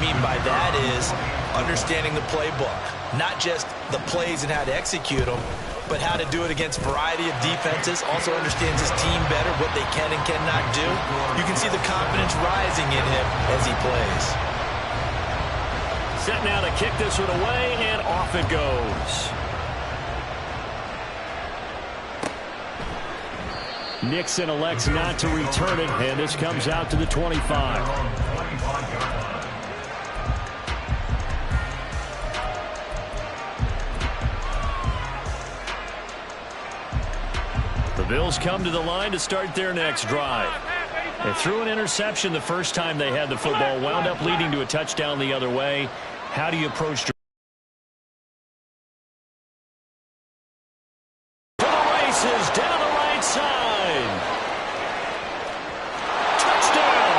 mean by that is understanding the playbook. Not just the plays and how to execute them, but how to do it against a variety of defenses. Also understands his team better, what they can and cannot do. You can see the confidence rising in him as he plays. Set now to kick this one away, and off it goes. Nixon elects not to return it, and this comes out to the 25. The Bills come to the line to start their next drive. They threw an interception the first time they had the football, wound up leading to a touchdown the other way. How do you approach to the races down the right side? Touchdown!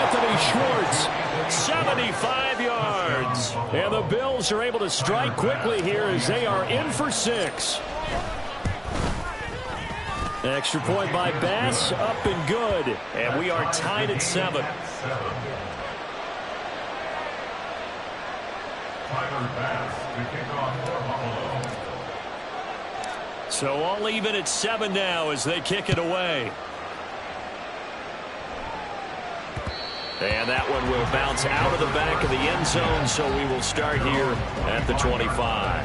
Anthony Schwartz, 75 yards. And the Bills are able to strike quickly here as they are in for 6. Extra point by Bass, up and good. And we are tied at 7. So all even at 7 now as they kick it away. And that one will bounce out of the back of the end zone, so we will start here at the 25.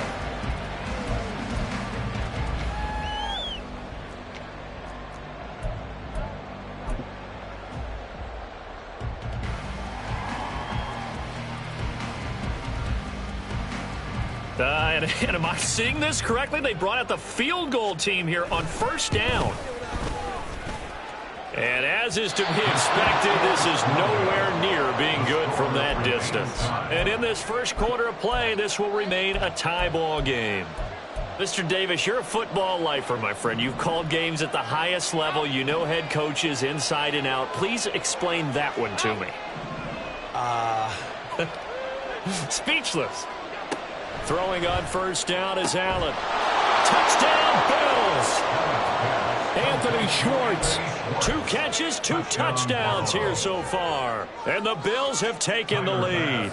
And am I seeing this correctly? They brought out the field goal team here on first down. And as is to be expected, this is nowhere near being good from that distance. And in this first quarter of play, this will remain a tie ball game. Mr. Davis, you're a football lifer, my friend. You've called games at the highest level. You know head coaches inside and out. Please explain that one to me. Speechless. Throwing on first down is Allen. Touchdown, Bills! Anthony Schwartz. 2 catches, 2 touchdowns here so far. And the Bills have taken the lead.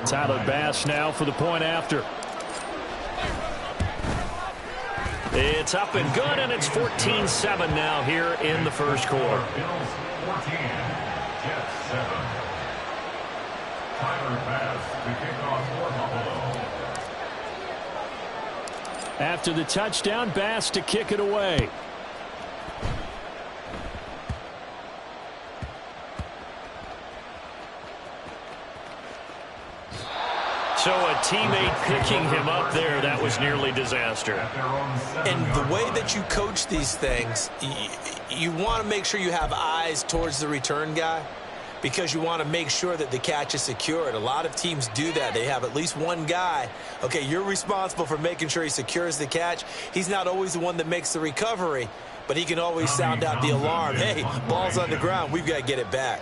Tyler Bass now for the point after. It's up and good, and it's 14-7 now here in the first quarter. Bills 14, Jets 7. Tyler Bass to kick off for Buffalo. After the touchdown, Bass to kick it away. So a teammate picking him up there, that was nearly disaster. And the way that you coach these things, you want to make sure you have eyes towards the return guy, because you want to make sure that the catch is secured. A lot of teams do that. They have at least one guy. Okay, you're responsible for making sure he secures the catch. He's not always the one that makes the recovery, but he can always sound out the alarm. Hey, ball's on the ground. We've got to get it back.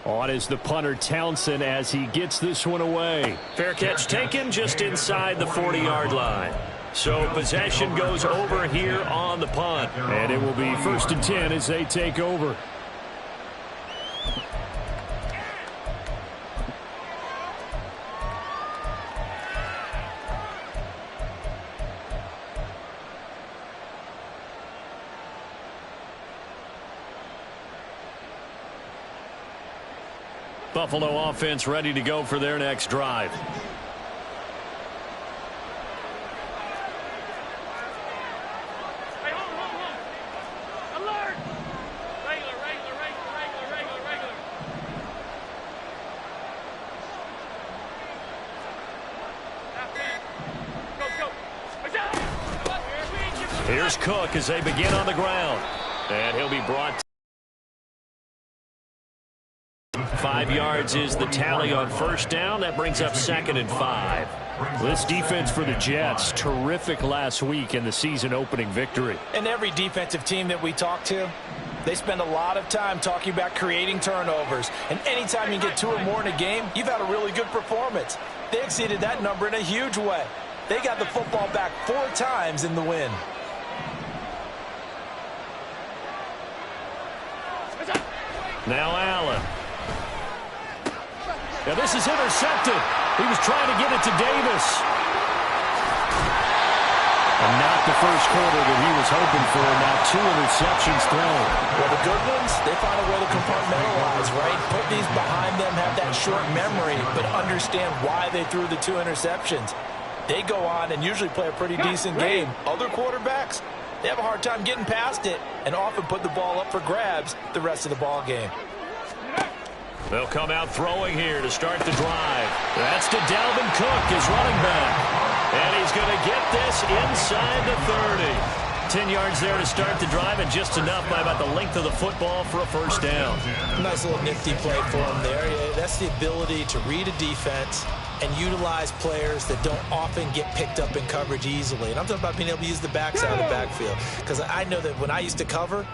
On is the punter Townsend as he gets this one away. Fair catch taken just inside the 40-yard line. So possession goes over here on the punt. And it will be 1st and 10 as they take over. Buffalo offense ready to go for their next drive. Here's Cook as they begin on the ground. And he'll be brought to 5 yards is the tally on first down. That brings up 2nd and 5. This defense for the Jets, terrific last week in the season opening victory. And every defensive team that we talk to, they spend a lot of time talking about creating turnovers. And anytime you get 2 or more in a game, you've had a really good performance. They exceeded that number in a huge way. They got the football back 4 times in the win. Now Allen. Now this is intercepted. He was trying to get it to Davis. And not the first quarter that he was hoping for. Now 2 interceptions thrown. Well, the good ones, they find a way to compartmentalize, right? Put these behind them, have that short memory, but understand why they threw the 2 interceptions. They go on and usually play a pretty decent game. Other quarterbacks, they have a hard time getting past it and often put the ball up for grabs the rest of the ball game. They'll come out throwing here to start the drive. That's to Dalvin Cook, his running back. And he's going to get this inside the 30. 10 yards there to start the drive, and just enough by about the length of the football for a first down. Nice little nifty play for him there. Yeah, that's the ability to read a defense and utilize players that don't often get picked up in coverage easily. And I'm talking about being able to use the backside of the backfield. Because I know that when I used to cover,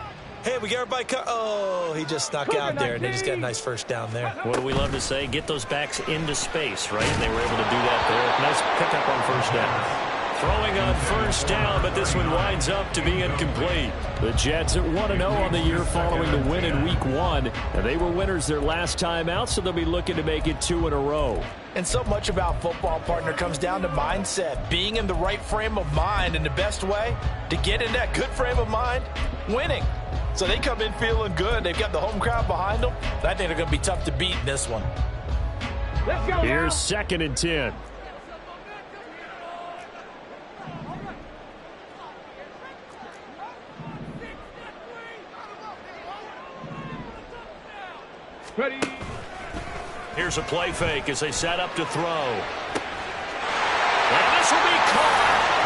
hey, we got everybody oh, he just snuck out there, and they just got a nice first down there. What do we love to say? Get those backs into space, right? And they were able to do that there. Nice pickup on first down. Throwing on first down, but this one winds up to be incomplete. The Jets at 1-0 on the year following the win in Week 1. And they were winners their last time out, so they'll be looking to make it 2 in a row. And so much about football, partner, comes down to mindset. Being in the right frame of mind, and the best way to get in that good frame of mind, winning. So they come in feeling good. They've got the home crowd behind them. I think they're going to be tough to beat in this one. Let's go. Here's 2nd and 10. Ready. Here's a play fake as they set up to throw. And this will be caught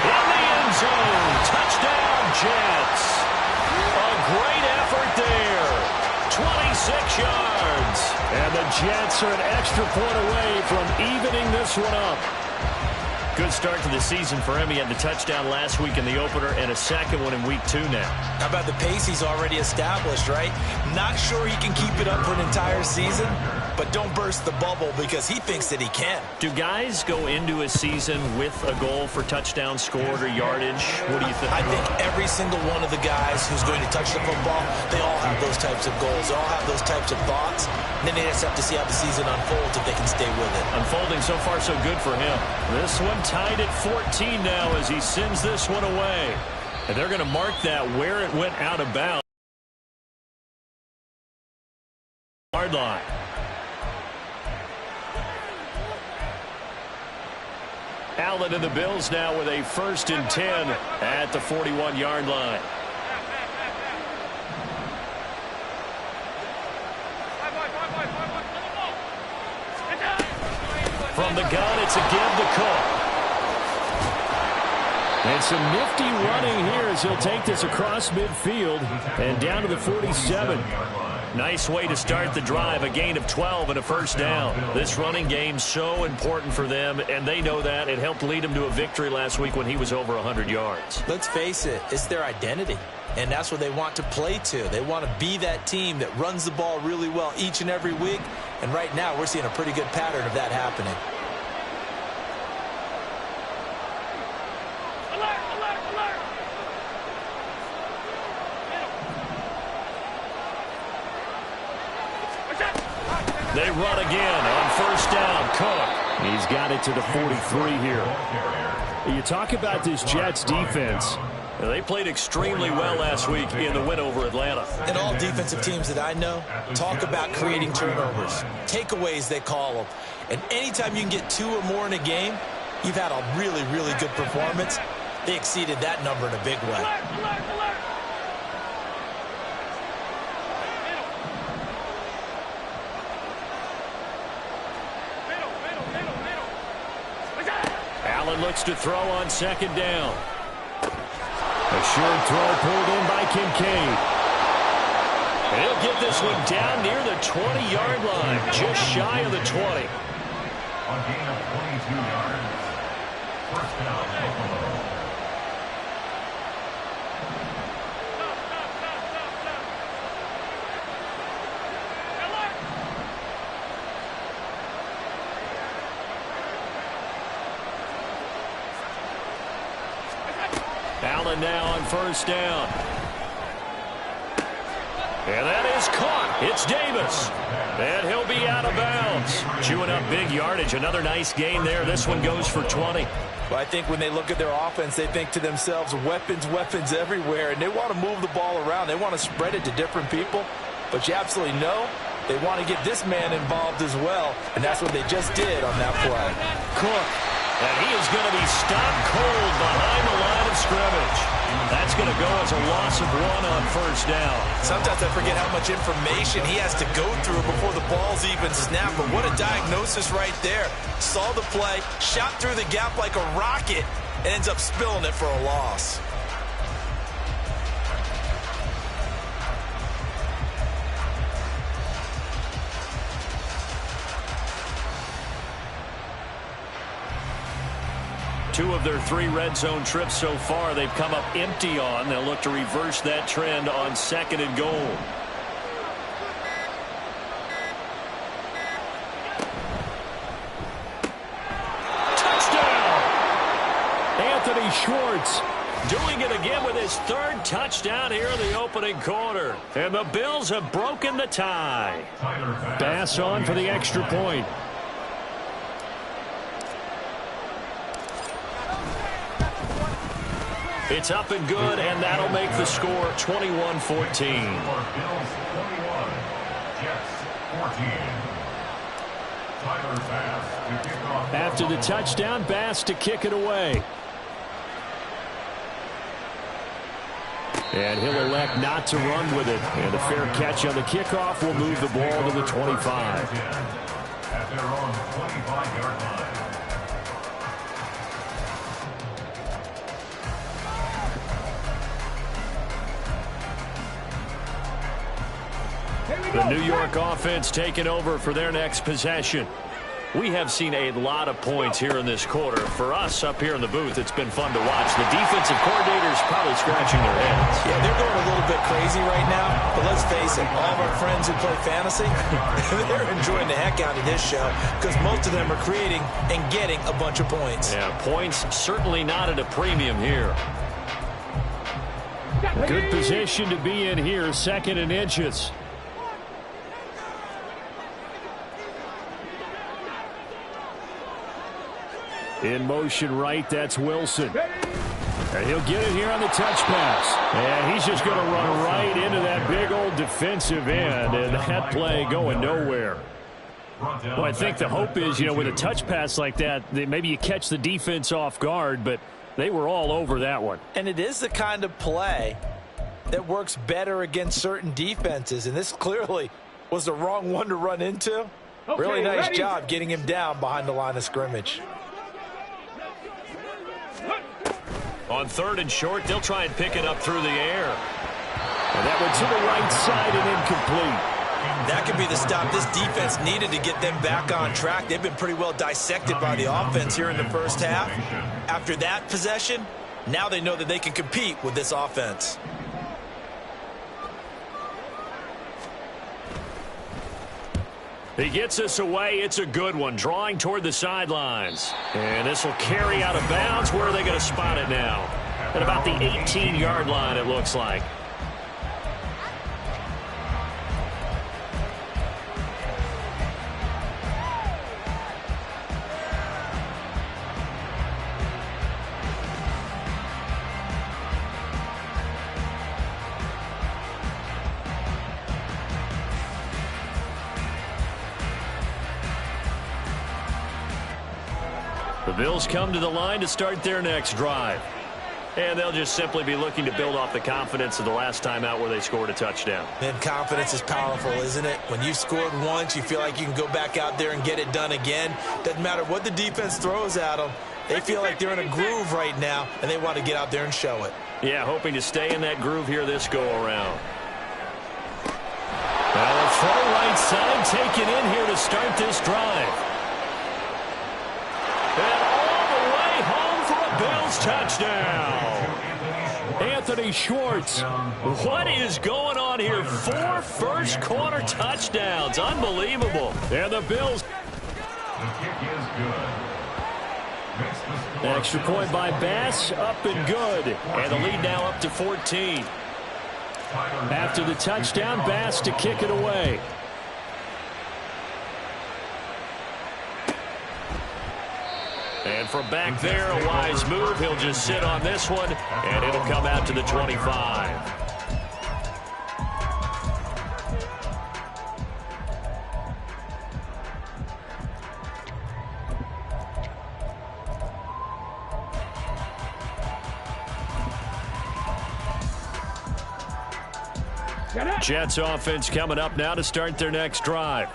in the end zone. Touchdown, Jets. A great effort there. 26 yards. And the Jets are an extra point away from evening this one up. Good start to the season for him. He had the touchdown last week in the opener and a second one in Week 2 now. How about the pace he's already established, right? Not sure he can keep it up for an entire season, but don't burst the bubble because he thinks that he can. Do guys go into a season with a goal for touchdown scored or yardage? What do you think? I think every single one of the guys who's going to touch the football, they all have those types of goals. They all have those types of thoughts. And then they just have to see how the season unfolds if they can stay with it. Unfolding so far so good for him. This one tied at 14 now as he sends this one away. And they're going to mark that where it went out of bounds. Hard line. Allen and the Bills now with a 1st and 10 at the 41-yard line. From the gun, it's a give to Cook. And some nifty running here as he'll take this across midfield and down to the 47. Nice way to start the drive, a gain of 12 and a first down. This running game so important for them, and they know that. It helped lead them to a victory last week when he was over 100 yards. Let's face it, it's their identity, and that's what they want to play to. They want to be that team that runs the ball really well each and every week, and right now we're seeing a pretty good pattern of that happening. They run again on first down. Cook. He's got it to the 43 here. You talk about this Jets defense. They played extremely well last week in the win over Atlanta. And all defensive teams that I know talk about creating turnovers. Takeaways, they call them. And anytime you can get 2 or more in a game, you've had a really, really good performance. They exceeded that number in a big way. Allen looks to throw on 2nd down. A short throw pulled in by Kincaid. And he'll get this one down near the 20-yard line, just shy of the 20. On gain of 22 yards. First down, Buffalo. Allen now on first down. And that is caught. It's Davis. And he'll be out of bounds. Chewing up big yardage. Another nice gain there. This one goes for 20. Well, I think when they look at their offense, they think to themselves, weapons, weapons everywhere. And they want to move the ball around. They want to spread it to different people. But you absolutely know they want to get this man involved as well. And that's what they just did on that play. Cook. And he is going to be stopped cold behind the line of scrimmage. That's going to go as a loss of 1 on first down. Sometimes I forget how much information he has to go through before the ball's even snapped. But what a diagnosis right there. Saw the play, shot through the gap like a rocket, and ends up spilling it for a loss. Two of their 3 red zone trips so far, they've come up empty on. They'll look to reverse that trend on 2nd and goal. Touchdown! Anthony Schwartz doing it again with his 3rd touchdown here in the opening quarter. And the Bills have broken the tie. Bass on for the extra point. It's up and good, and that'll make the score 21-14. After the touchdown, Bass to kick it away. And he'll elect not to run with it. And a fair catch on the kickoff will move the ball to the 25. At their own 25-yard line. The New York offense taking over for their next possession. We have seen a lot of points here in this quarter. For us up here in the booth, it's been fun to watch. The defensive coordinators probably scratching their heads. Yeah, they're going a little bit crazy right now. But let's face it, all of our friends who play fantasy, they're enjoying the heck out of this show because most of them are creating and getting a bunch of points. Yeah, points certainly not at a premium here. Good position to be in here, 2nd and inches. In motion right, that's Wilson. And he'll get it here on the touch pass. And he's just going to run right into that big old defensive end. And that play going nowhere. Well, I think the hope is, with a touch pass like that, maybe you catch the defense off guard, but they were all over that one. And it is the kind of play that works better against certain defenses. And this clearly was the wrong one to run into. Really nice job getting him down behind the line of scrimmage. On 3rd and short, they'll try and pick it up through the air. And that went to the right side and incomplete. That could be the stop this defense needed to get them back on track. They've been pretty well dissected by the offense here in the first half. After that possession, now they know that they can compete with this offense. He gets us away. It's a good one. Drawing toward the sidelines. And this will carry out of bounds. Where are they going to spot it now? At about the 18-yard line, it looks like. The Bills come to the line to start their next drive. And they'll just simply be looking to build off the confidence of the last time out where they scored a touchdown. And confidence is powerful, isn't it? When you've scored once, you feel like you can go back out there and get it done again. Doesn't matter what the defense throws at them. They feel like they're in a groove right now, and they want to get out there and show it. Yeah, hoping to stay in that groove here this go-around. Well, a throw right side taken in here to start this drive. And all the way home for a Bills touchdown. Anthony Schwartz. What is going on here? 4 first-quarter touchdowns. Unbelievable. And the Bills. The kick is good. Extra point by Bass, up and good. And the lead now up to 14. After the touchdown, Bass to kick it away. And from back there, a wise move. He'll just sit on this one, and it'll come out to the 25. Jets offense coming up now to start their next drive.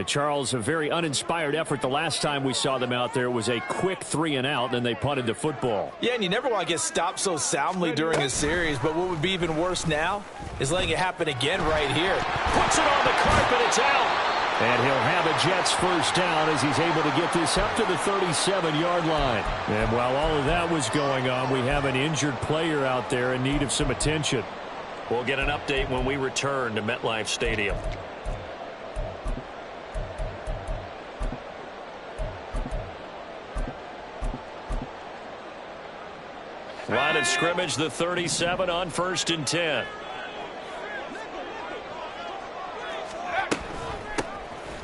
Charles, a very uninspired effort the last time we saw them out there. Was a quick 3-and-out, and they punted the football. Yeah, and you never want to get stopped so soundly during a series, but what would be even worse now is letting it happen again right here. Puts it on the carpet, it's out. And he'll have a Jets first down as he's able to get this up to the 37-yard line. And while all of that was going on, we have an injured player out there in need of some attention. We'll get an update when we return to MetLife Stadium. Line of scrimmage, the 37 on 1st and 10.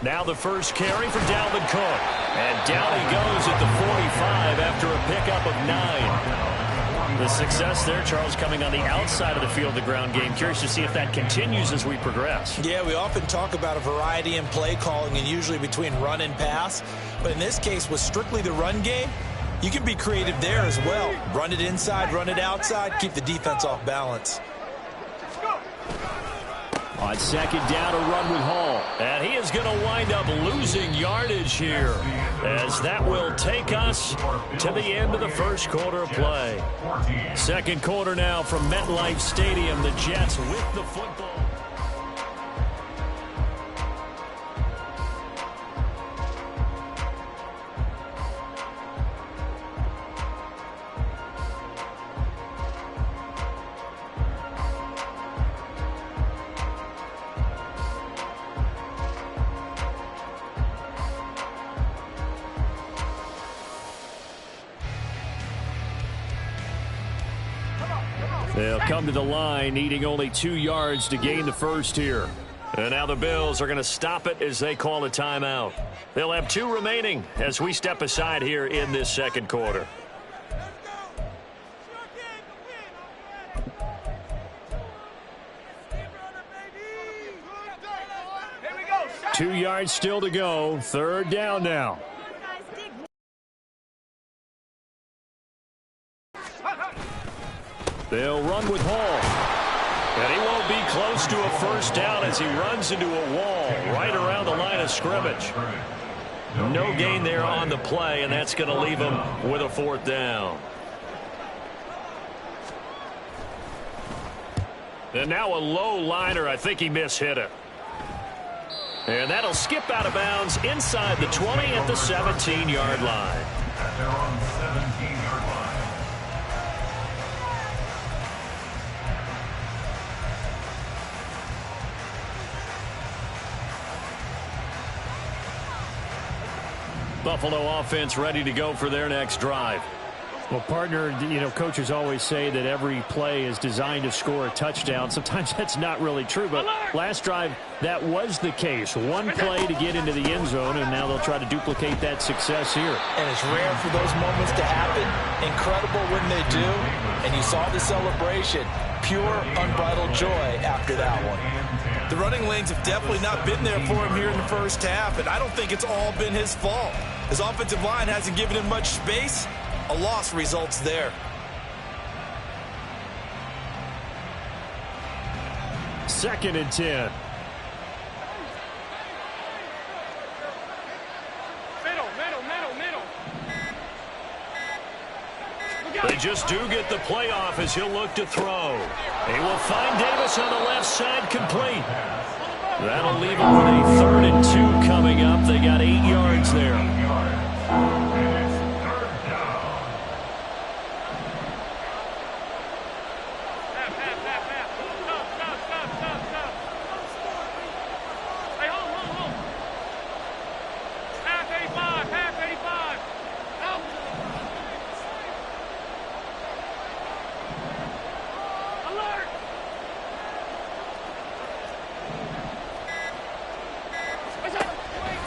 Now the first carry for Dalvin Cook. And down he goes at the 45 after a pickup of 9. The success there, Charles, coming on the outside of the field, the ground game. Curious to see if that continues as we progress. Yeah, we often talk about a variety in play calling and usually between run and pass. But in this case, with strictly the run game, you can be creative there as well. Run it inside, run it outside, keep the defense off balance. On second down, a run with Hall. And he is going to wind up losing yardage here, as that will take us to the end of the first quarter of play. Second quarter now from MetLife Stadium. The Jets with the football. They'll come to the line, needing only 2 yards to gain the first here. And now the Bills are going to stop it as they call a timeout. They'll have 2 remaining as we step aside here in this second quarter. Two yards still to go. Third down now. They'll run with Hall. And he won't be close to a first down as he runs into a wall right around the line of scrimmage. No gain there on the play, and that's going to leave him with a 4th down. And now a low liner. I think he mishit it. And that'll skip out of bounds inside the 20 at the 17-yard line. At their own 17-yard line. Buffalo offense ready to go for their next drive. Well, partner, coaches always say that every play is designed to score a touchdown. Sometimes that's not really true, but last drive, that was the case. One play to get into the end zone, and now they'll try to duplicate that success here. And it's rare for those moments to happen. Incredible when they do. And you saw the celebration. Pure, unbridled joy after that one. The running lanes have definitely not been there for him here in the first half, and I don't think it's all been his fault. His offensive line hasn't given him much space. A loss results there. Second and 10. They just do get the playoff as he'll look to throw. He will find Davis on the left side, complete. That'll leave him with a 3rd and 2 coming up. They got 8 yards there.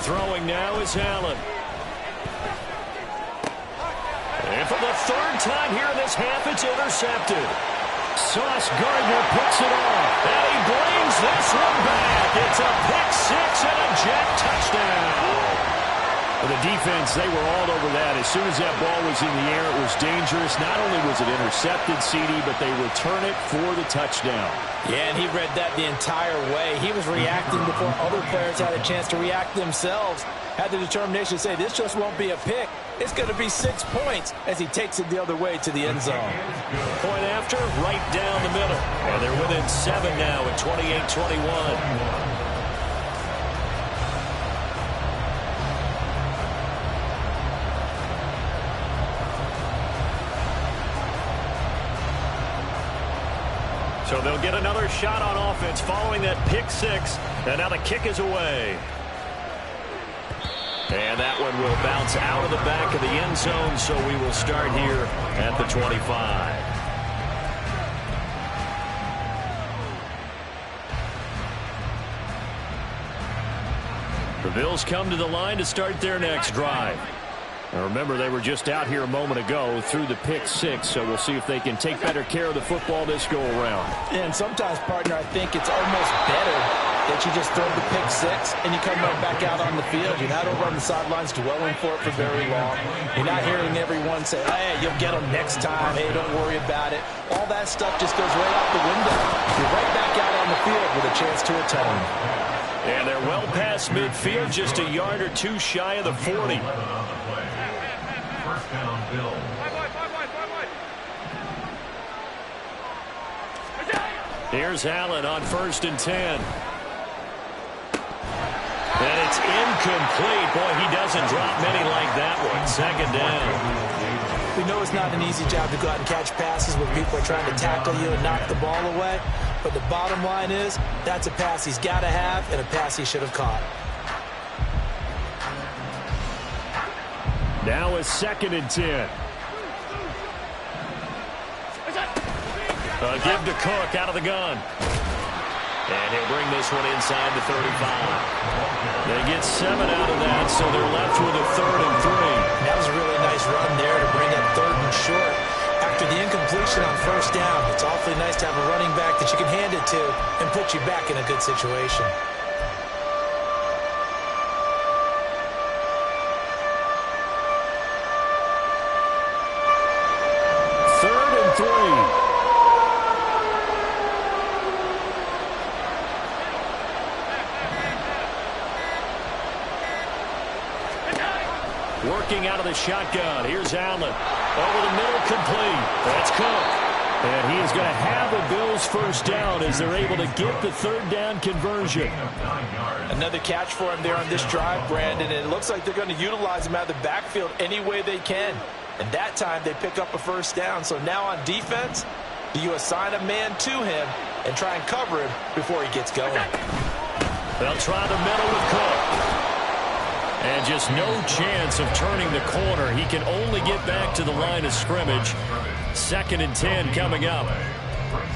Throwing now is Allen. And for the third time here in this half, it's intercepted. Sauce Gardner picks it off. And he brings this one back. It's a pick six and a jet touchdown. For the defense, they were all over that. As soon as that ball was in the air, it was dangerous. Not only was it intercepted, CD, but they return it for the touchdown. Yeah, and he read that the entire way. He was reacting before other players had a chance to react themselves. Had the determination to say, this just won't be a pick. It's going to be 6 points as he takes it the other way to the end zone. Point after, right down the middle. And they're within 7 now at 28-21. So they'll get another shot on offense following that pick six. And now the kick is away. And that one will bounce out of the back of the end zone, so we will start here at the 25. The Bills come to the line to start their next drive. Now remember, they were just out here a moment ago through the pick six, so we'll see if they can take better care of the football this go around. And sometimes, partner, I think it's almost better that you just throw the pick six and you come right back out on the field. You're not over on the sidelines dwelling for it for very long. You're not hearing everyone say, hey, you'll get them next time. Hey, don't worry about it. All that stuff just goes right out the window. You're right back out on the field with a chance to atone. And they're well past midfield, just a yard or two shy of the 40. First down, Bill. Here's Allen on 1st and 10. And it's incomplete. Boy, he doesn't drop many like that one. 2nd down. We know it's not an easy job to go out and catch passes when people are trying to tackle you and knock the ball away. But the bottom line is, that's a pass he's got to have and a pass he should have caught. Now it's 2nd and 10. Give to Cook out of the gun. And he'll bring this one inside the 35. They get 7 out of that, so they're left with a 3rd and 3. That was a really nice run there to bring that 3rd and short. After the incompletion on 1st down, it's awfully nice to have a running back that you can hand it to and put you back in a good situation. Working out of the shotgun. Here's Allen. Over the middle, complete. That's Cook. And he is going to have a Bills first down as they're able to get the 3rd down conversion. Another catch for him there on this drive, Brandon. And it looks like they're going to utilize him out of the backfield any way they can. And that time they pick up a first down. So now on defense, do you assign a man to him and try and cover him before he gets going? They'll try the middle with Cook. And just no chance of turning the corner. He can only get back to the line of scrimmage. 2nd and 10 coming up.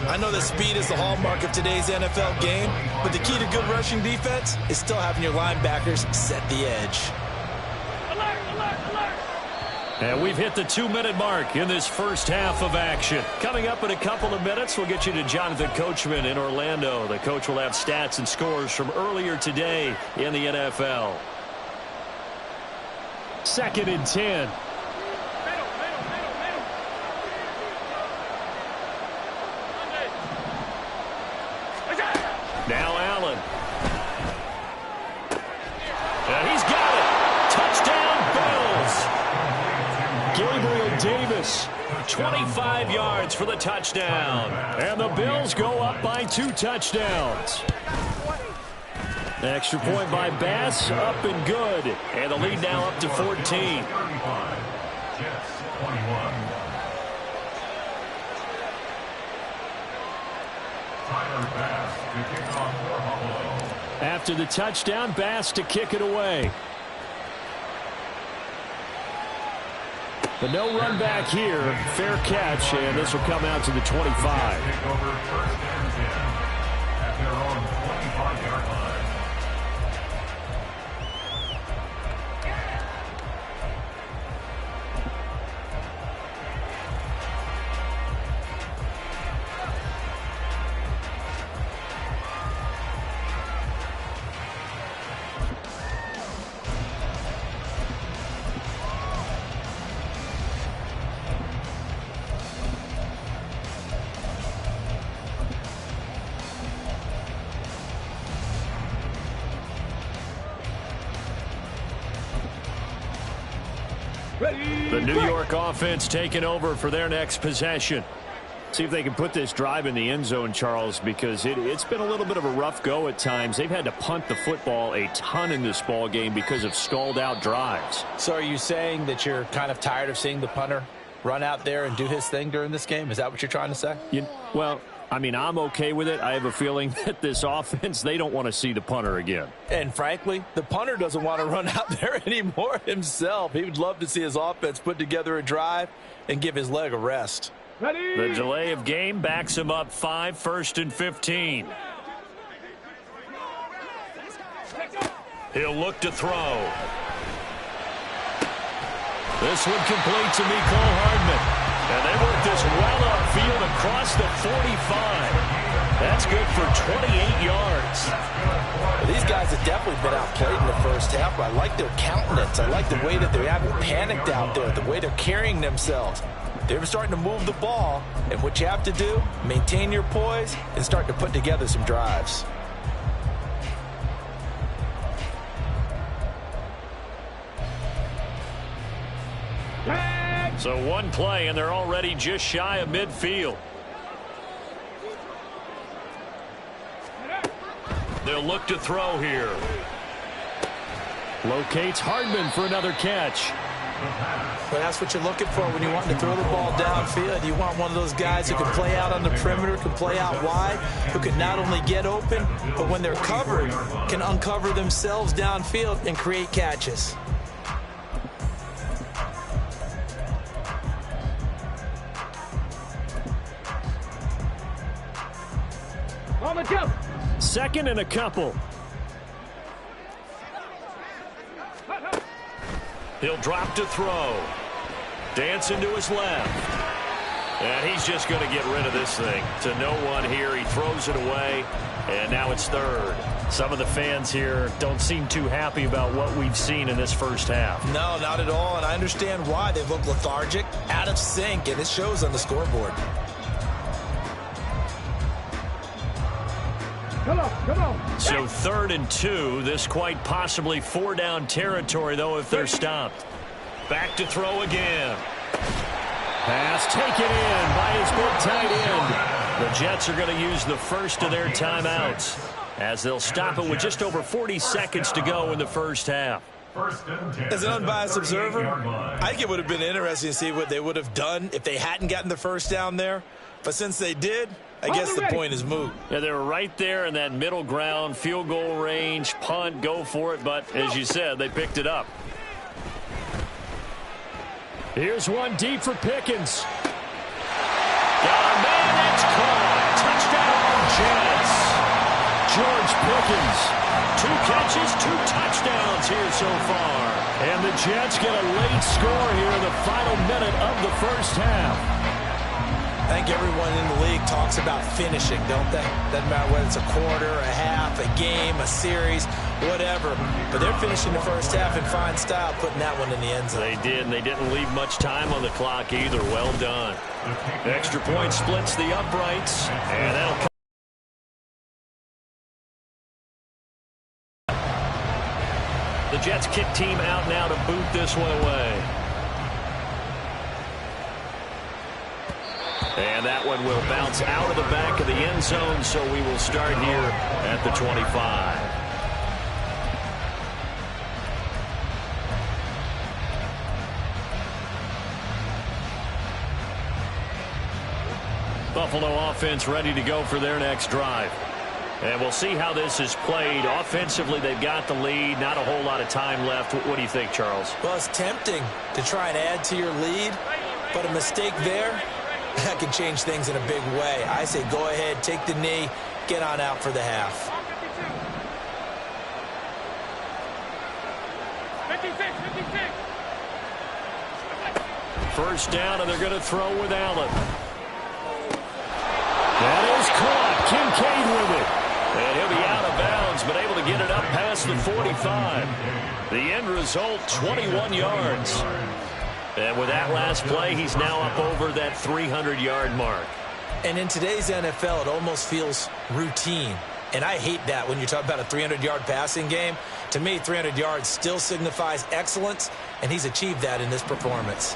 I know that speed is the hallmark of today's NFL game, but the key to good rushing defense is still having your linebackers set the edge. And we've hit the 2-minute mark in this first half of action. Coming up in a couple of minutes, we'll get you to Jonathan Coachman in Orlando. The coach will have stats and scores from earlier today in the NFL. 2nd and 10. Now Allen. And he's got it. Touchdown, Bills. Gabriel Davis, 25 yards for the touchdown. And the Bills go up by 2 touchdowns. Extra point by Bass, up and good. And the lead now up to 14. After the touchdown, Bass to kick it away. But no run back here. Fair catch, and this will come out to the 25. The New York offense taking over for their next possession. See if they can put this drive in the end zone, Charles, because it's been a little bit of a rough go at times. They've had to punt the football a ton in this ball game because of stalled out drives. So are you saying that you're kind of tired of seeing the punter run out there and do his thing during this game? Is that what you're trying to say? Well, I mean, I'm okay with it. I have a feeling that this offense, they don't want to see the punter again. And frankly, the punter doesn't want to run out there anymore himself. He would love to see his offense put together a drive and give his leg a rest. The delay of game backs him up 5, 1st and 15. He'll look to throw. This one complete to Mecole Hardman. And they work this well upfield across the 45. That's good for 28 yards. These guys have definitely been outplayed in the first half, but I like their countenance. I like the way that they haven't panicked out there, the way they're carrying themselves. They're starting to move the ball, and what you have to do, maintain your poise and start to put together some drives. So one play, and they're already just shy of midfield. They'll look to throw here. Locates Hardman for another catch. But that's what you're looking for when you want to throw the ball downfield. You want one of those guys who can play out on the perimeter, can play out wide, who can not only get open, but when they're covered, can uncover themselves downfield and create catches. Second and a couple. He'll drop to throw. Dancing to his left. And he's just going to get rid of this thing. To no one here. He throws it away. And now it's third. Some of the fans here don't seem too happy about what we've seen in this first half. No, not at all. And I understand why. They look lethargic, out of sync, and it shows on the scoreboard. Come on. So 3rd and 2. This quite possibly 4-down territory, though, if they're stopped. Back to throw again. Pass taken in by his big tight end. The Jets are going to use the first of their timeouts as they'll stop it with just over 40 seconds to go in the first half. As an unbiased observer, I think it would have been interesting to see what they would have done if they hadn't gotten the first down there. But since they did, I guess the point is moot. Yeah, they were right there in that middle ground, field goal range, punt, go for it. But as you said, they picked it up. Here's one deep for Pickens. Man, that's caught. Touchdown, Jets. George Pickens. 2 catches, 2 touchdowns here so far. And the Jets get a late score here in the final minute of the first half. I think everyone in the league talks about finishing, don't they? Doesn't matter whether it's a quarter, a half, a game, a series, whatever. But they're finishing the first half in fine style, putting that one in the end zone. They did, and they didn't leave much time on the clock either. Well done. Extra point splits the uprights, and that'll come. The Jets kick team out now to boot this one away. And that one will bounce out of the back of the end zone, so we will start here at the 25. Buffalo offense ready to go for their next drive. And we'll see how this is played. Offensively, they've got the lead. Not a whole lot of time left. What do you think, Charles? Well, it's tempting to try and add to your lead, but a mistake there, that can change things in a big way. I say go ahead, take the knee, get on out for the half. 56. First down, and they're going to throw with Allen. That is caught. Kincaid with it. And he'll be out of bounds, but able to get it up past the 45. The end result, 21 yards. And with that last play, he's now up over that 300-yard mark. And in today's NFL, it almost feels routine. And I hate that when you talk about a 300-yard passing game, To me, 300 yards still signifies excellence, and he's achieved that in this performance.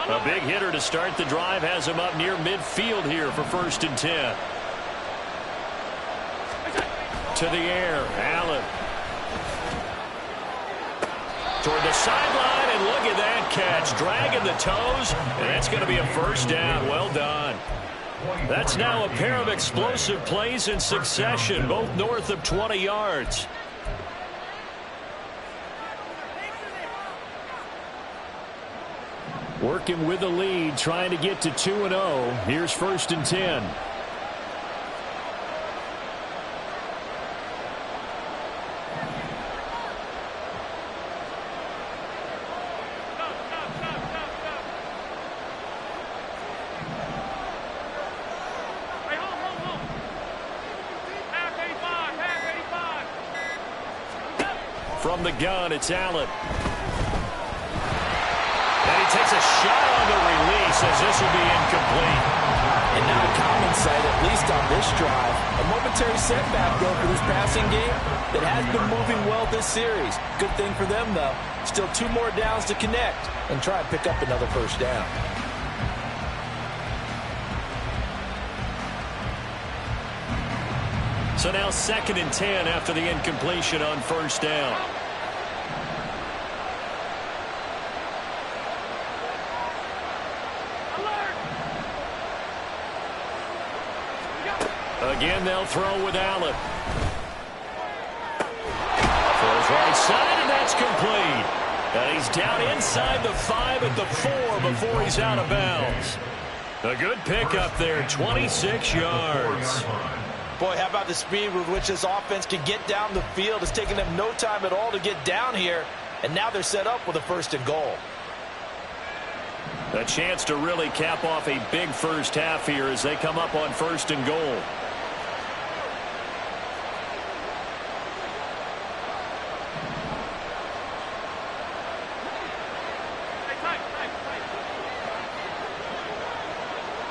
A big hitter to start the drive has him up near midfield here for 1st and 10. To the air, Allen. Toward the sideline, and look at that catch. Dragging the toes, and that's going to be a 1st down. Well done. That's now a pair of explosive plays in succession, both north of 20 yards. Working with the lead, trying to get to 2-0. Here's 1st and 10. From the gun, it's Allen. And he takes a shot on the release as this will be incomplete. And not a common sight, at least on this drive. A momentary setback, though, for this passing game that has been moving well this series. Good thing for them, though. Still 2 more downs to connect and try and pick up another 1st down. So now 2nd and 10 after the incompletion on 1st down. Again, they'll throw with Allen. Throws right side, and that's complete. And he's down inside the 5 at the 4 before he's out of bounds. A good pickup there, 26 yards. Boy, how about the speed with which this offense can get down the field? It's taken them no time at all to get down here, and now they're set up with a 1st and goal. A chance to really cap off a big 1st half here as they come up on 1st and goal.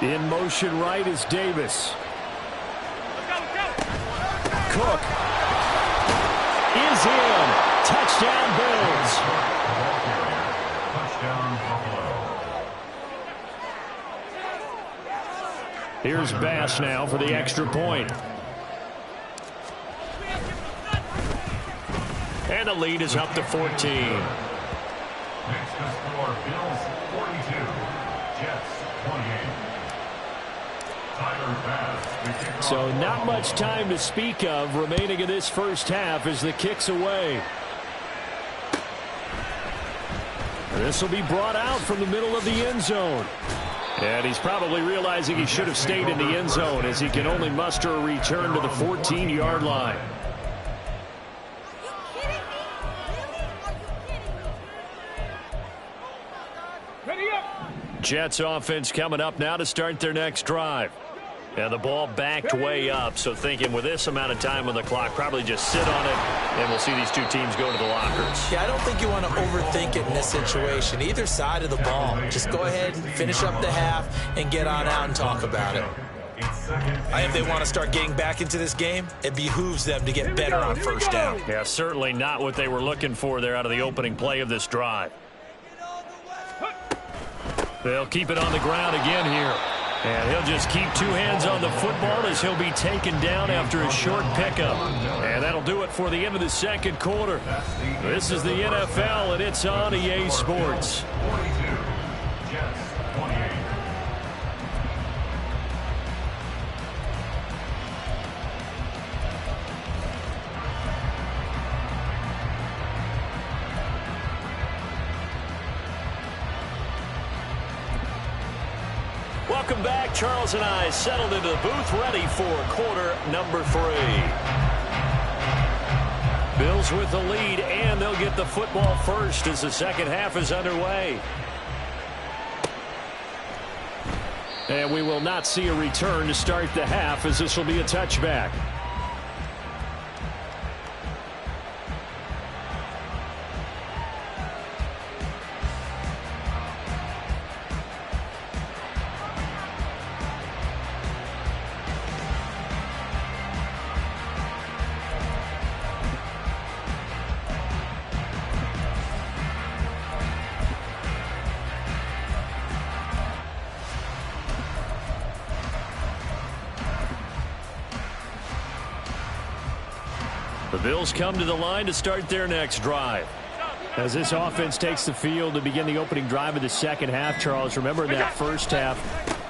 In motion right is Davis. Cook is in. Touchdown, Bills. Touchdown, Buffalo. Here's Bass now for the extra point. And the lead is up to 14. Next to score, Bills 42, Jets 28. So not much time to speak of remaining in this 1st half as the kick's away. This will be brought out from the middle of the end zone. And he's probably realizing he should have stayed in the end zone as he can only muster a return to the 14-yard line. Jets offense coming up now to start their next drive. And the ball backed way up, so thinking with this amount of time on the clock, probably just sit on it, and we'll see these 2 teams go to the lockers. Yeah, I don't think you want to overthink it in this situation. Either side of the ball. Just go ahead and finish up the half and get on out and talk about it. I think they want to start getting back into this game. It behooves them to get better on 1st down. Yeah, certainly not what they were looking for there out of the opening play of this drive. They'll keep it on the ground again here. And he'll just keep 2 hands on the football as he'll be taken down after a short pickup. And that'll do it for the end of the 2nd quarter. This is the NFL, and it's on EA Sports. 42, Jets 28. Welcome back. Charles and I settled into the booth, ready for quarter number 3. Bills with the lead, and they'll get the football first as the 2nd half is underway. And we will not see a return to start the half as this will be a touchback. Bills come to the line to start their next drive. As this offense takes the field to begin the opening drive of the second half, Charles, remember in that first half,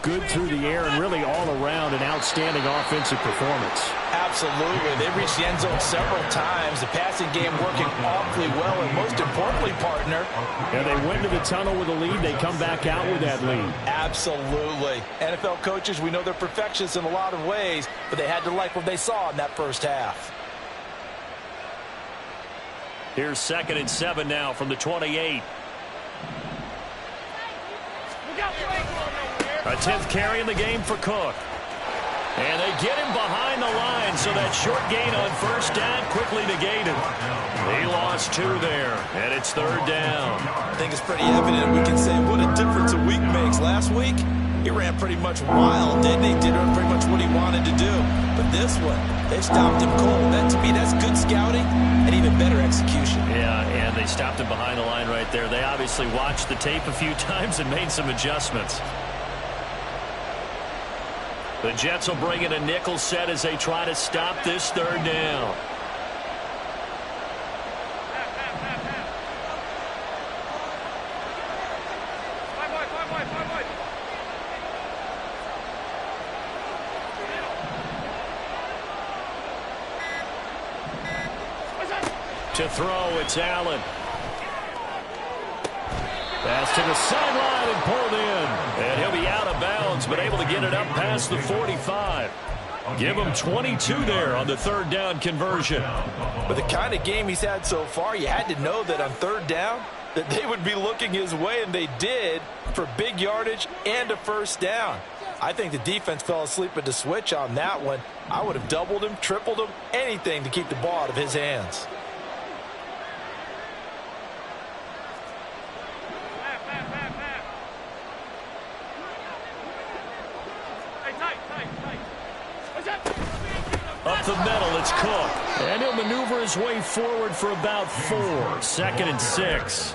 good through the air and really all around an outstanding offensive performance. Absolutely. They reached the end zone several times. The passing game working awfully well, and most importantly, partner. Yeah, they went to the tunnel with a lead. They come back out with that lead. Absolutely. NFL coaches, we know they're perfectionists in a lot of ways, but they had to like what they saw in that first half. Here's 2nd and 7 now from the 28. A 10th carry in the game for Cook. And they get him behind the line, so that short gain on first down quickly negated. He lost 2 there, and it's 3rd down. I think it's pretty evident. We can say what a difference a week makes. Last week, he ran pretty much wild, didn't he? Did pretty much what he wanted to do. But this one, they stopped him cold. That, to me, that's good scouting and even better execution. Yeah, and they stopped him behind the line right there. They obviously watched the tape a few times and made some adjustments. The Jets will bring in a nickel set as they try to stop this 3rd down. To throw, it's Allen. Pass to the sideline and pulled in. And he'll be out of bounds, but able to get it up past the 45. Give him 22 there on the 3rd down conversion. With the kind of game he's had so far, you had to know that on 3rd down that they would be looking his way, and they did, for big yardage and a first down. I think the defense fell asleep at the switch on that one. I would have doubled him, tripled him, anything to keep the ball out of his hands. Up the middle, it's Cook. And he'll maneuver his way forward for about 4. 2nd and 6.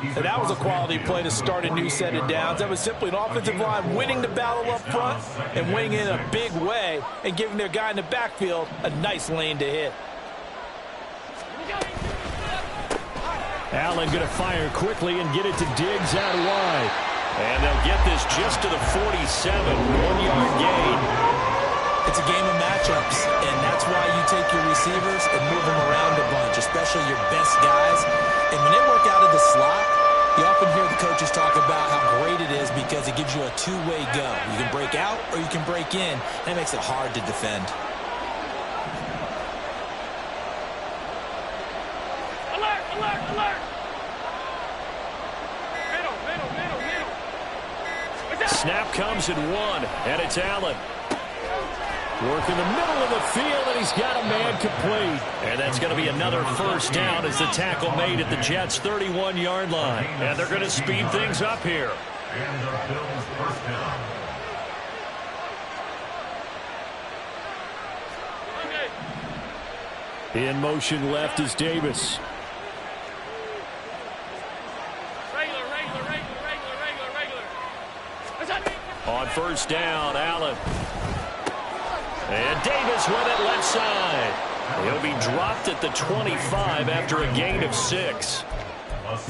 And that was a quality play to start a new set of downs. That was simply an offensive line winning the battle up front and winning in a big way and giving their guy in the backfield a nice lane to hit. Allen going to fire quickly and get it to Diggs out wide. And they'll get this just to the 47. 1-yard gain. It's a game of matchups, and that's why you take your receivers and move them around a bunch, especially your best guys. And when they work out of the slot, you often hear the coaches talk about how great it is because it gives you a two-way go. You can break out or you can break in, and it makes it hard to defend. Alert, alert, alert! Middle. Snap comes at 1, and it's Allen. Work in the middle of the field, and he's got a man complete. And that's going to be another first down as the tackle made at the Jets' 31-yard line. And they're going to speed things up here. And the Bills first down. In motion left is Davis. Regular. On first down, Allen. And Davis with it left side. He'll be dropped at the 25 after a gain of 6.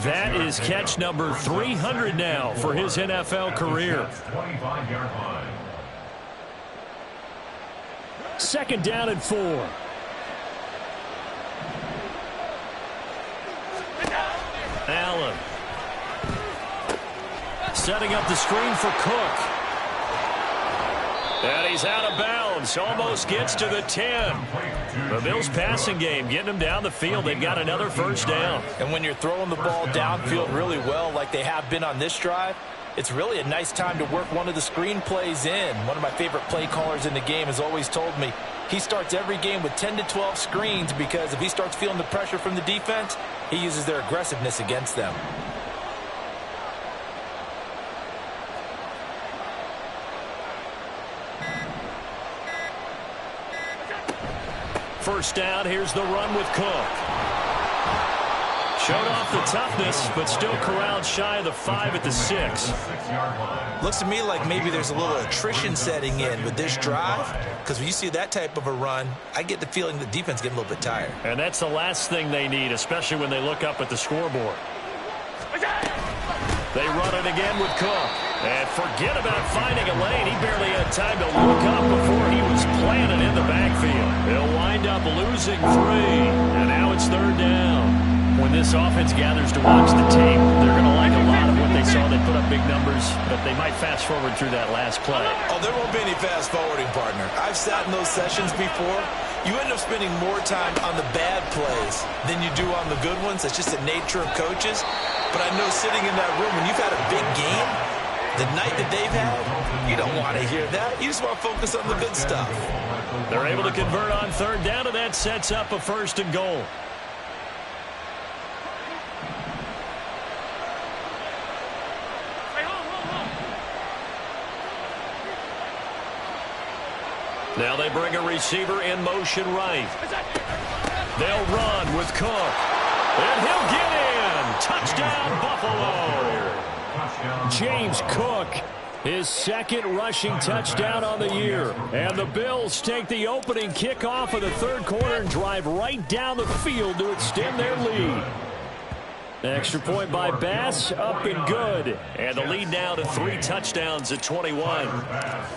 That is catch number 300 now for his NFL career. 25-yard line. 2nd down and 4. Allen. Setting up the screen for Cook. And he's out of bounds. Almost gets to the 10. The Bills passing game getting them down the field. They've got another first down. And when you're throwing the ball downfield really well like they have been on this drive, it's really a nice time to work one of the screen plays in. One of my favorite play callers in the game has always told me he starts every game with 10 to 12 screens because if he starts feeling the pressure from the defense, he uses their aggressiveness against them. First down, here's the run with Cook. Showed off the toughness, but still corralled shy of the 5 at the 6. Looks to me like maybe there's a little attrition setting in with this drive, because when you see that type of a run, I get the feeling the defense getting a little bit tired. And that's the last thing they need, especially when they look up at the scoreboard. They run it again with Cook. And forget about finding a lane. He barely had time to look up before he was planted in the backfield. They'll wind up losing 3. And now it's 3rd down. When this offense gathers to watch the tape, they're going to like a lot of what they saw. They put up big numbers, but they might fast forward through that last play. Oh, there won't be any fast forwarding, partner. I've sat in those sessions before. You end up spending more time on the bad plays than you do on the good ones. That's just the nature of coaches. But I know sitting in that room, when you've had a big game, the night that they've had, you don't want to hear that. You just want to focus on the good stuff. They're able to convert on 3rd down, and that sets up a 1st and goal. Now they bring a receiver in motion right. They'll run with Cook. And he'll get in. Touchdown, Buffalo. James Cook, his 2nd rushing touchdown on the year. And the Bills take the opening kickoff of the 3rd quarter and drive right down the field to extend their lead. Extra point by Bass, up and good. And the lead now to 3 touchdowns at 21.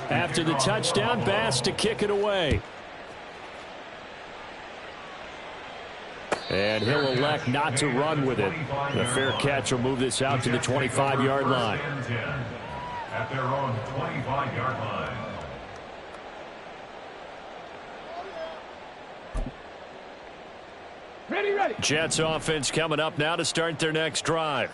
After the touchdown, Bass to kick it away. And he'll elect not to run with it. The fair catch will move this out to the 25-yard line. At their own 25-yard line. Ready. Jets offense coming up now to start their next drive.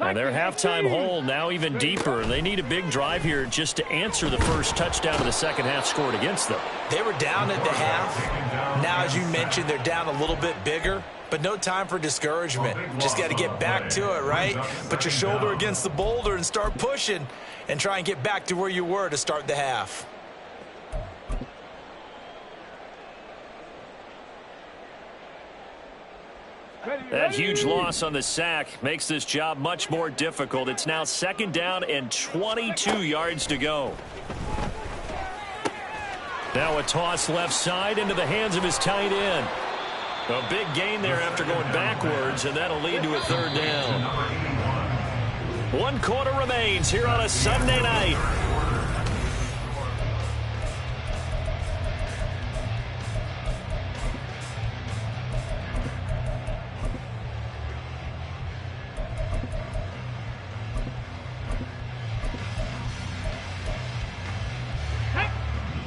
And their halftime hole now even deeper. They need a big drive here just to answer the first touchdown of the second half scored against them. They were down at the half. Now, as you mentioned, they're down a little bit bigger, but no time for discouragement. Just got to get back to it, right? Put your shoulder against the boulder and start pushing and try and get back to where you were to start the half. That huge loss on the sack makes this job much more difficult. It's now 2nd down and 22 yards to go. Now a toss left side into the hands of his tight end. A big gain there after going backwards, and that'll lead to a 3rd down. 1 quarter remains here on a Sunday night.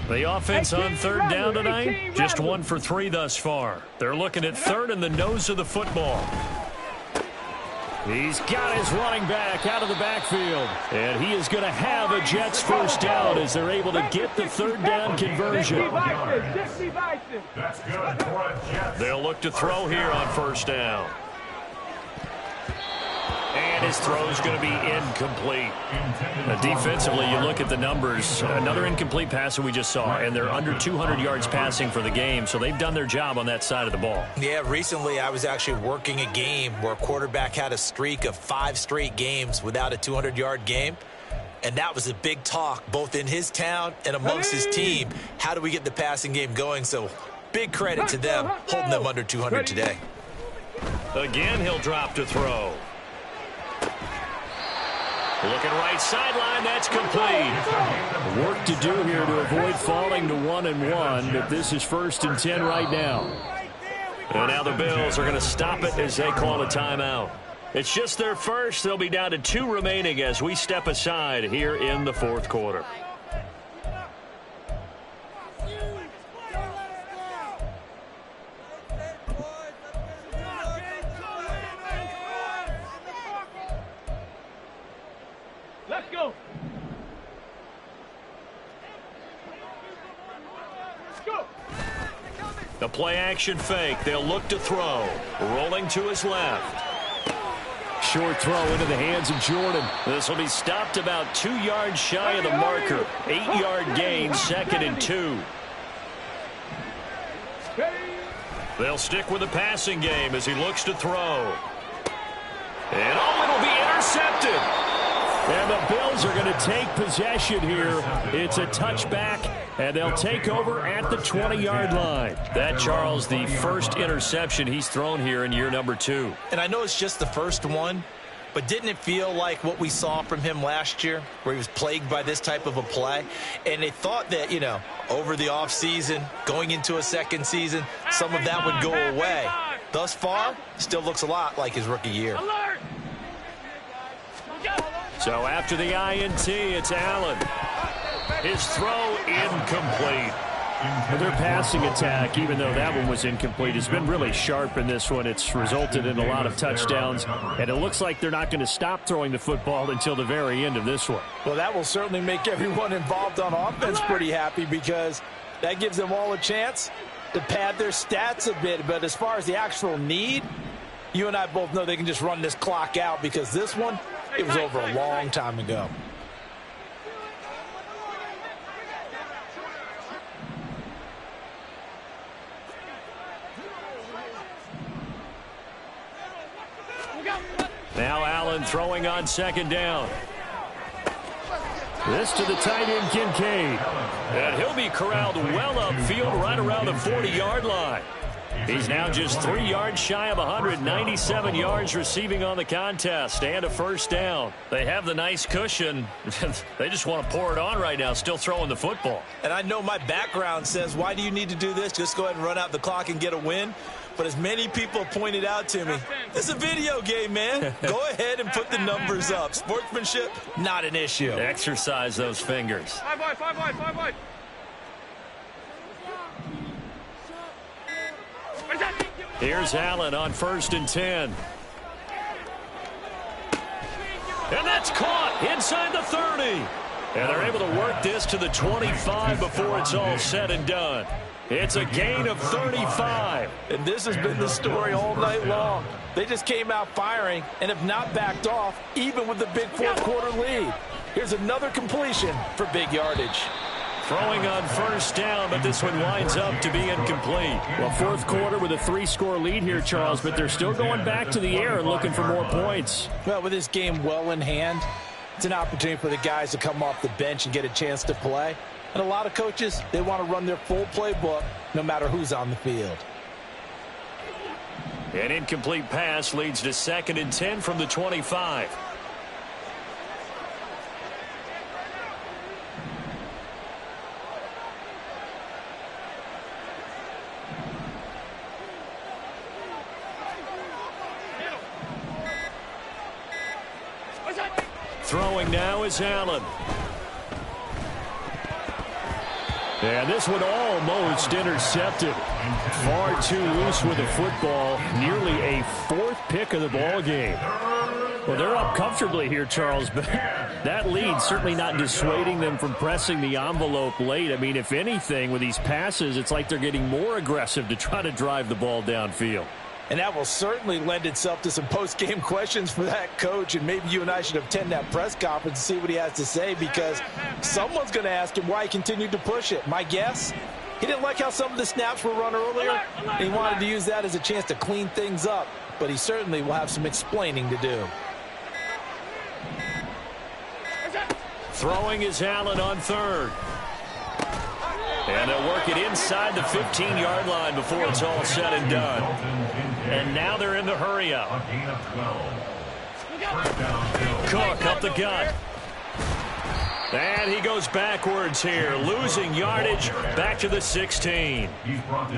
The offense on 3rd down tonight, just 1 for 3 thus far. They're looking at 3rd in the nose of the football. He's got his running back out of the backfield. And he is going to have a Jets 1st down as they're able to get the 3rd down conversion. That's good for a Jets. They'll look to throw here on 1st down. And his throw is going to be incomplete. Defensively, you look at the numbers. Another incomplete pass that we just saw, and they're under 200 yards passing for the game, so they've done their job on that side of the ball. Yeah, recently I was actually working a game where a quarterback had a streak of 5 straight games without a 200-yard game, and that was a big talk both in his town and amongst his team. How do we get the passing game going? So big credit to them holding them under 200 today. Again, he'll drop to throw. Looking right sideline, that's complete. Work to do here to avoid falling to 1-1, but this is 1st and 10 right now. And now the Bills are going to stop it as they call a timeout. It's just their first. They'll be down to 2 remaining as we step aside here in the 4th quarter. Let's go. The play action fake. They'll look to throw. Rolling to his left. Short throw into the hands of Jordan. This will be stopped about 2 yards shy of the marker. 8-yard gain, 2nd and 2. They'll stick with the passing game as he looks to throw. take possession here. It's a touchback, and they'll take over at the 20-yard line. That, Charles, the first interception he's thrown here in year number 2. And I know it's just the first one, but didn't it feel like what we saw from him last year, where he was plagued by this type of a play? And they thought that, you know, over the offseason, going into a second season, some of that would go away. Thus far, still looks a lot like his rookie year. So after the INT, it's Allen. His throw incomplete. Their passing attack, even though that one was incomplete, has been really sharp in this one. It's resulted in a lot of touchdowns, and it looks like they're not going to stop throwing the football until the very end of this one. Well, that will certainly make everyone involved on offense pretty happy, because that gives them all a chance to pad their stats a bit. But as far as the actual need, you and I both know they can just run this clock out, because this one, it was over a long time ago. Now Allen throwing on second down. This to the tight end, Kincaid. And he'll be corralled well upfield right around the 40-yard line. He's now just 3 yards shy of 197 yards receiving on the contest and a first down. They have the nice cushion. They just want to pour it on right now, still throwing the football. And I know my background says, why do you need to do this? Just go ahead and run out the clock and get a win. But as many people pointed out to me, it's a video game, man. Go ahead and put the numbers up. Sportsmanship, not an issue. Exercise those fingers. 5 wide, 5 wide, 5 wide. Here's Allen on 1st and 10. And that's caught inside the 30. And they're able to work this to the 25 before it's all said and done. It's a gain of 35. And this has been the story all night long. They just came out firing and have not backed off, even with the big fourth-quarter lead. Here's another completion for big yardage. Throwing on first down, but this one winds up to be incomplete. Well, fourth quarter with a 3-score lead here, Charles, but they're still going back to the air and looking for more points. Well, with this game well in hand, it's an opportunity for the guys to come off the bench and get a chance to play. And a lot of coaches, they want to run their full playbook no matter who's on the field. An incomplete pass leads to 2nd and 10 from the 25. Throwing now is Allen. And this one almost intercepted. Far too loose with the football. Nearly a 4th pick of the ball game. Well, they're up comfortably here, Charles, but that lead certainly not dissuading them from pressing the envelope late. I mean, if anything, with these passes, it's like they're getting more aggressive to try to drive the ball downfield. And that will certainly lend itself to some post-game questions for that coach. And maybe you and I should attend that press conference and see what he has to say, because someone's going to ask him why he continued to push it. My guess, he didn't like how some of the snaps were run earlier. And he wanted to use that as a chance to clean things up. But he certainly will have some explaining to do. Throwing is Allen on 3rd. And they'll work it inside the 15-yard line before it's all said and done. And now they're in the hurry-up. Cook up the gut. And he goes backwards here, losing yardage back to the 16.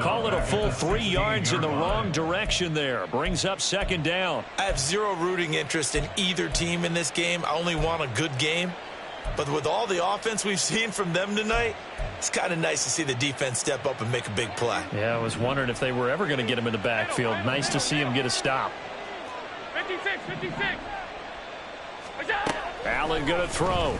Call it a full 3 yards in the wrong direction there. Brings up 2nd down. I have zero rooting interest in either team in this game. I only want a good game. But with all the offense we've seen from them tonight, it's kind of nice to see the defense step up and make a big play. Yeah, I was wondering if they were ever going to get him in the backfield. Nice to see him get a stop. 56. Allen going to throw.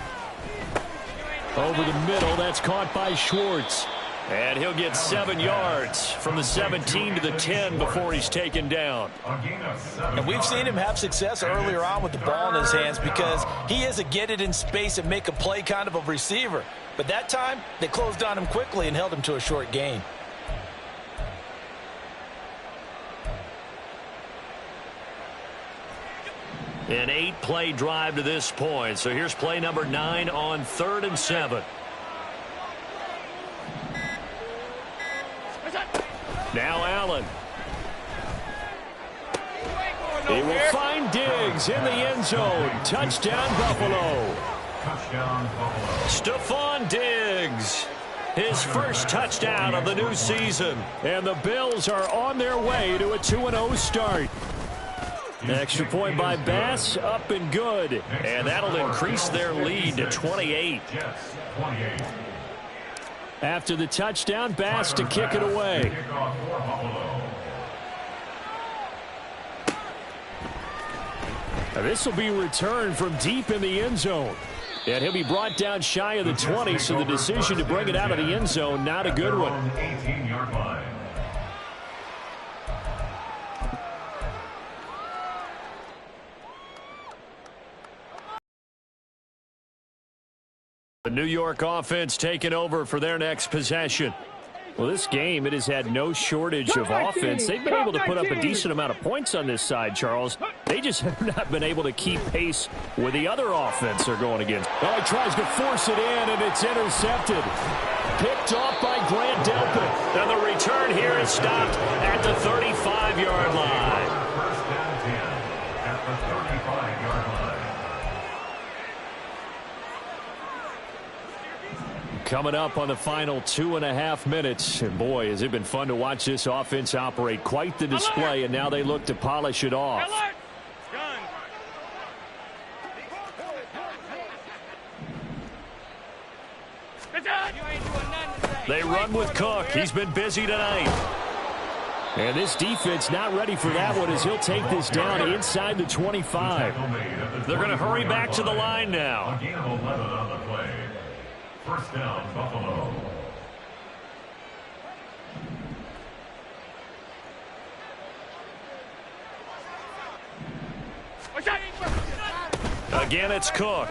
Over the middle, that's caught by Schwartz. And he'll get 7 yards from the 17 to the 10 before he's taken down. And we've seen him have success earlier on with the ball in his hands, because he is a get it in space and make a play kind of a receiver. But that time, they closed on him quickly and held him to a short gain. An 8-play drive to this point. So here's play number 9 on 3rd and 7. Now Allen. He will find Diggs in the end zone. Touchdown, Buffalo. Touchdown, Buffalo. Stephon Diggs. His first touchdown of the new season. And the Bills are on their way to a 2-0 start. Extra point by Bass, up and good. And that'll increase their lead to 28. Jets, 28. After the touchdown, Bass to kick it away. Kickoff for Buffalo. Now this will be returned from deep in the end zone. And he'll be brought down shy of the 20, so the decision to bring it out of the end zone, not a good one. 18-yard line. The New York offense taking over for their next possession. Well, this game, it has had no shortage of offense. They've been able to put up a decent amount of points on this side, Charles. They just have not been able to keep pace with the other offense they're going against. Oh, he tries to force it in, and it's intercepted. Picked off by Grant Delpit. And the return here is stopped at the 35-yard line. First down 10 at the 35-yard line. Coming up on the final 2.5 minutes. And boy, has it been fun to watch this offense operate. Quite the display, and now they look to polish it off. They run with Cook. He's been busy tonight. And this defense not ready for that one as he'll take this down inside the 25. They're going to hurry back to the line now. A gain of 11 on the play. First down, Buffalo. Again, it's Cook.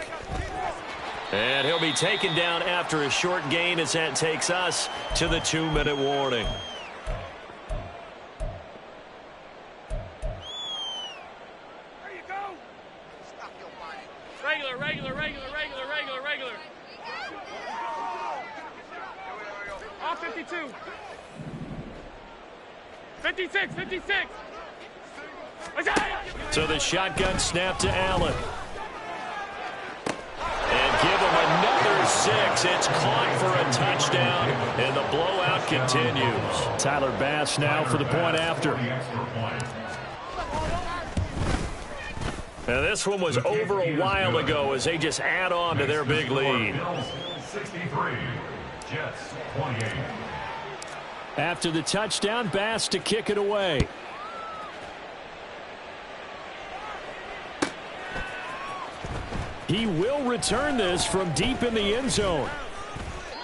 And he'll be taken down after a short gain as that takes us to the 2-minute warning. There you go. Regular, regular, regular, regular, regular, regular. Off 52. 56, 56. So the shotgun snap to Allen. And give him another 6. It's caught for a touchdown, and the blowout continues. Tyler Bass now for the point after. Now this one was over a while ago as they just add on to their big lead. 63. Jets 28. After the touchdown, Bass to kick it away. He will return this from deep in the end zone.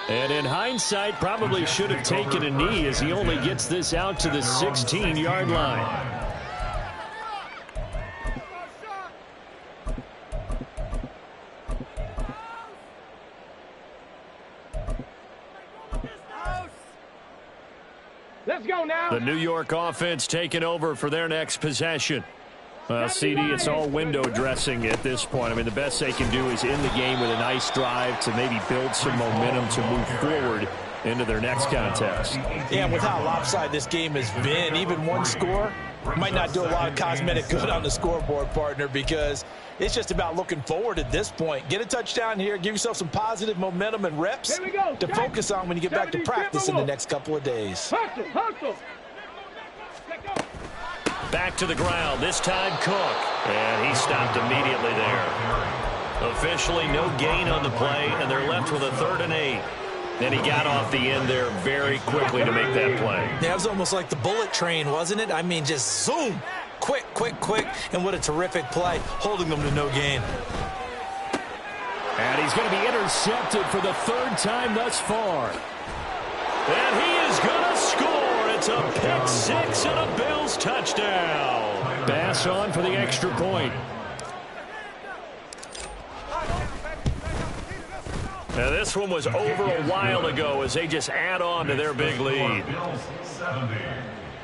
And in hindsight, probably should have taken a knee as he only gets this out to the 16-yard line. Let's go now. The New York offense taking over for their next possession. CD, it's all window dressing at this point. I mean, the best they can do is in the game with a nice drive to maybe build some momentum to move forward into their next contest. Yeah, with how lopsided this game has been, even one score might not do a lot of cosmetic good on the scoreboard, partner, because it's just about looking forward at this point. Get a touchdown here, give yourself some positive momentum and reps to focus on when you get back to practice in the next couple of days. Back to the ground, this time Cook. And he stopped immediately there. Officially no gain on the play, and they're left with a 3rd and 8. And he got off the end there very quickly to make that play. Yeah, it was almost like the bullet train, wasn't it? I mean, just zoom. Quick, quick, quick. And what a terrific play, holding them to no gain. And he's going to be intercepted for the 3rd time thus far. And he is going to score. It's a pick 6 and a Bills touchdown. Bass on for the extra point. Now this one was over a while ago as they just add on to their big lead. Bills 70.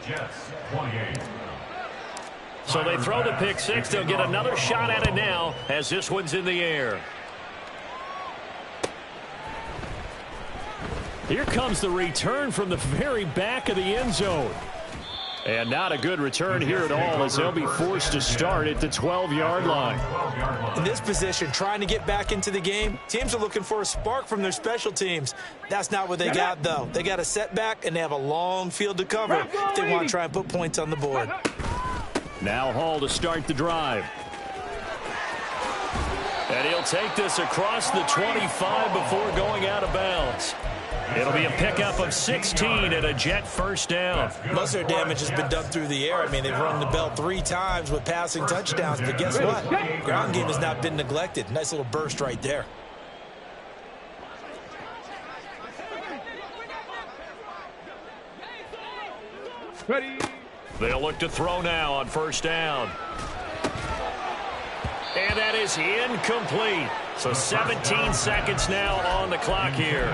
Jets 28. So they throw the pick six. They'll get another shot at it now as this one's in the air. Here comes the return from the very back of the end zone. And not a good return here at all as they'll be forced to start at the 12-yard line. In this position, trying to get back into the game, teams are looking for a spark from their special teams. That's not what they got, though. They got a setback, and they have a long field to cover if they want to try and put points on the board. Now Hall to start the drive. And he'll take this across the 25 before going out of bounds. It'll be a pickup of 16 and a Jet first down. Most of their damage has been done through the air. I mean, they've rung the bell 3 times with passing touchdowns, but guess what? Ground game has not been neglected. Nice little burst right there. Ready. They'll look to throw now on first down. And that is incomplete. So 17 seconds now on the clock here.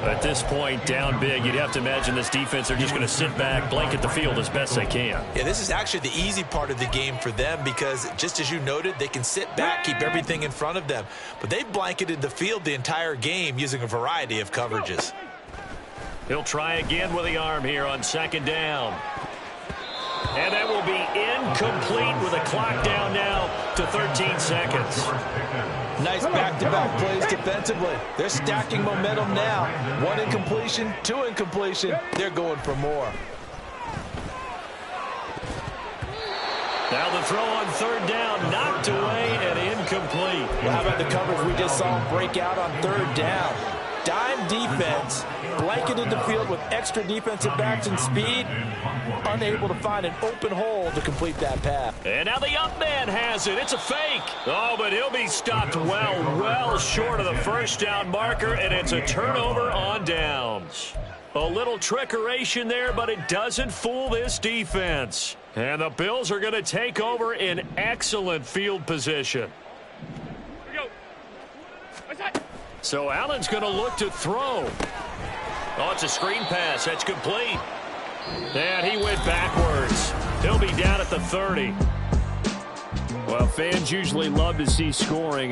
At this point, down big, you'd have to imagine this defense are just going to sit back, blanket the field as best they can. Yeah, this is actually the easy part of the game for them because, just as you noted, they can sit back, keep everything in front of them. But they've blanketed the field the entire game using a variety of coverages. He'll try again with the arm here on second down. And that will be incomplete with a clock down now to 13 seconds. Nice back-to-back plays defensively. They're stacking momentum now. 1 incompletion, 2 incompletion. They're going for more. Now the throw on third down, knocked away and incomplete. Well, how about the coverage we just saw him break out on third down? Dime defense, blanketed the field with extra defensive backs and speed, unable to find an open hole to complete that pass. And now the up man has it. It's a fake. Oh, but he'll be stopped well short of the first down marker, and it's a turnover on downs. A little trickeration there, but it doesn't fool this defense. And the Bills are going to take over in excellent field position. Here we go. What's that? So Allen's going to look to throw. Oh, it's a screen pass. That's complete. And he went backwards. He'll be down at the 30. Well, fans usually love to see scoring.